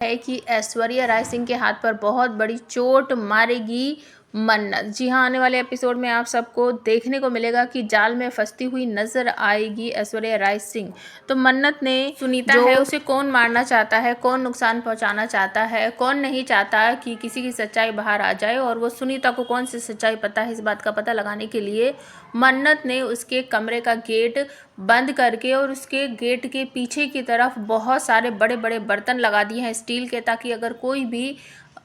है कि ऐश्वर्या राय सिंह के हाथ पर बहुत बड़ी चोट मारेगी मन्नत। जी हाँ, आने वाले एपिसोड में आप सबको देखने को मिलेगा कि जाल में फंसती हुई नजर आएगी ऐश्वर्या राय सिंह। तो मन्नत ने सुनीता है उसे कौन मारना चाहता है, कौन नुकसान पहुंचाना चाहता है, कौन नहीं चाहता कि किसी की सच्चाई बाहर आ जाए, और वो सुनीता को कौन सी सच्चाई पता है, इस बात का पता लगाने के लिए मन्नत ने उसके कमरे का गेट बंद करके और उसके गेट के पीछे की तरफ बहुत सारे बड़े बड़े बर्तन लगा दिए हैं स्टील के, ताकि अगर कोई भी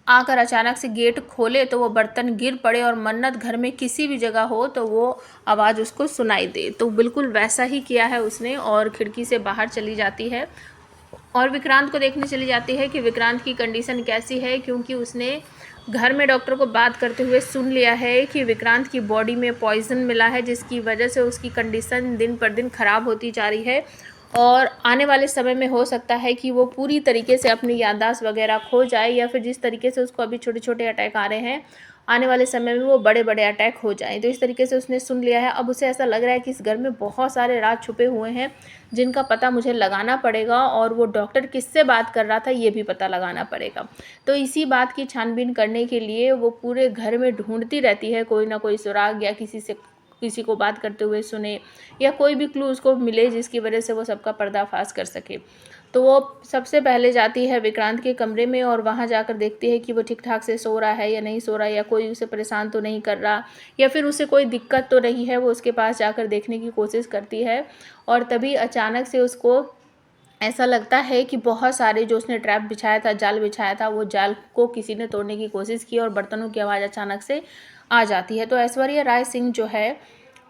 आकर अचानक से गेट खोले तो वो बर्तन गिर पड़े और मन्नत घर में किसी भी जगह हो तो वो आवाज़ उसको सुनाई दे। तो बिल्कुल वैसा ही किया है उसने और खिड़की से बाहर चली जाती है और विक्रांत को देखने चली जाती है कि विक्रांत की कंडीशन कैसी है, क्योंकि उसने घर में डॉक्टर को बात करते हुए सुन लिया है कि विक्रांत की बॉडी में पॉइजन मिला है, जिसकी वजह से उसकी कंडीशन दिन पर दिन ख़राब होती जा रही है और आने वाले समय में हो सकता है कि वो पूरी तरीके से अपनी याददाश्त वगैरह खो जाए, या फिर जिस तरीके से उसको अभी छोटे छोटे अटैक आ रहे हैं आने वाले समय में वो बड़े बड़े अटैक हो जाएं। तो इस तरीके से उसने सुन लिया है। अब उसे ऐसा लग रहा है कि इस घर में बहुत सारे राज छुपे हुए हैं जिनका पता मुझे लगाना पड़ेगा, और वो डॉक्टर किससे बात कर रहा था ये भी पता लगाना पड़ेगा। तो इसी बात की छानबीन करने के लिए वो पूरे घर में ढूंढती रहती है कोई ना कोई सुराग, या किसी को बात करते हुए सुने या कोई भी क्लू उसको मिले जिसकी वजह से वो सबका पर्दाफाश कर सके। तो वो सबसे पहले जाती है विक्रांत के कमरे में और वहाँ जाकर देखती है कि वो ठीक ठाक से सो रहा है या नहीं सो रहा है, या कोई उसे परेशान तो नहीं कर रहा, या फिर उसे कोई दिक्कत तो नहीं है। वो उसके पास जाकर देखने की कोशिश करती है और तभी अचानक से उसको ऐसा लगता है कि बहुत सारे जो उसने ट्रैप बिछाया था, जाल बिछाया था, वो जाल को किसी ने तोड़ने की कोशिश की और बर्तनों की आवाज़ अचानक से आ जाती है। तो ऐश्वर्या राय सिंह जो है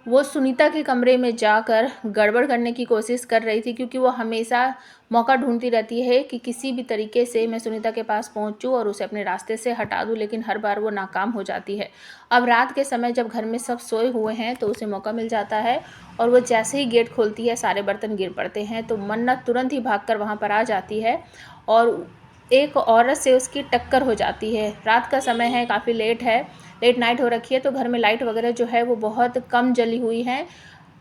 वो सुनीता के कमरे में जाकर गड़बड़ करने की कोशिश कर रही थी, क्योंकि वो हमेशा मौका ढूंढती रहती है कि किसी भी तरीके से मैं सुनीता के पास पहुंचूं और उसे अपने रास्ते से हटा दूं, लेकिन हर बार वो नाकाम हो जाती है। अब रात के समय जब घर में सब सोए हुए हैं तो उसे मौका मिल जाता है और वो जैसे ही गेट खोलती है सारे बर्तन गिर पड़ते हैं। तो मन्नत तुरंत ही भागकर वहाँ पर आ जाती है और एक औरत से उसकी टक्कर हो जाती है। रात का समय है, काफ़ी लेट नाइट हो रखी है, तो घर में लाइट वगैरह जो है वो बहुत कम जली हुई है।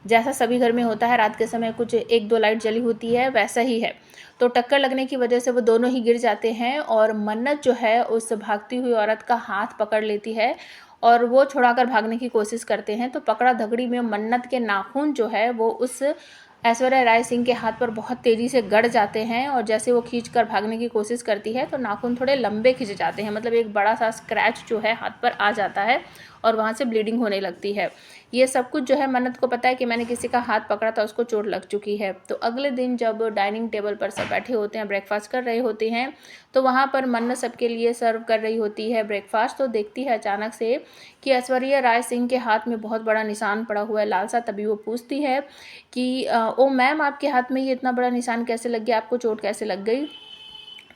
जैसा सभी घर में होता है रात के समय कुछ एक दो लाइट जली होती है, वैसा ही है। तो टक्कर लगने की वजह से वो दोनों ही गिर जाते हैं और मन्नत जो है उस भागती हुई औरत का हाथ पकड़ लेती है और वो छुड़ाकर भागने की कोशिश करते हैं। तो पकड़ा धकड़ी में मन्नत के नाखून जो है वो उस ऐश्वर्या राय सिंह के हाथ पर बहुत तेज़ी से गड़ जाते हैं और जैसे वो खींचकर भागने की कोशिश करती है तो नाखून थोड़े लंबे खिंच जाते हैं, मतलब एक बड़ा सा स्क्रैच जो है हाथ पर आ जाता है और वहाँ से ब्लीडिंग होने लगती है। ये सब कुछ जो है मन्नत को पता है कि मैंने किसी का हाथ पकड़ा था, उसको चोट लग चुकी है। तो अगले दिन जब डाइनिंग टेबल पर सब बैठे होते हैं, ब्रेकफास्ट कर रहे होते हैं, तो वहाँ पर मन्नत सबके लिए सर्व कर रही होती है ब्रेकफास्ट। तो देखती है अचानक से कि ऐश्वर्या राय सिंह के हाथ में बहुत बड़ा निशान पड़ा हुआ है लाल सा। तभी वो पूछती है कि ओ मैम, आपके हाथ में ये इतना बड़ा निशान कैसे लग गया, आपको चोट कैसे लग गई?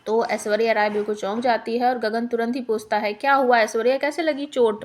तो ऐश्वर्या राय बिल्कुल चौंक जाती है और गगन तुरंत ही पूछता है क्या हुआ ऐश्वर्या, कैसे लगी चोट?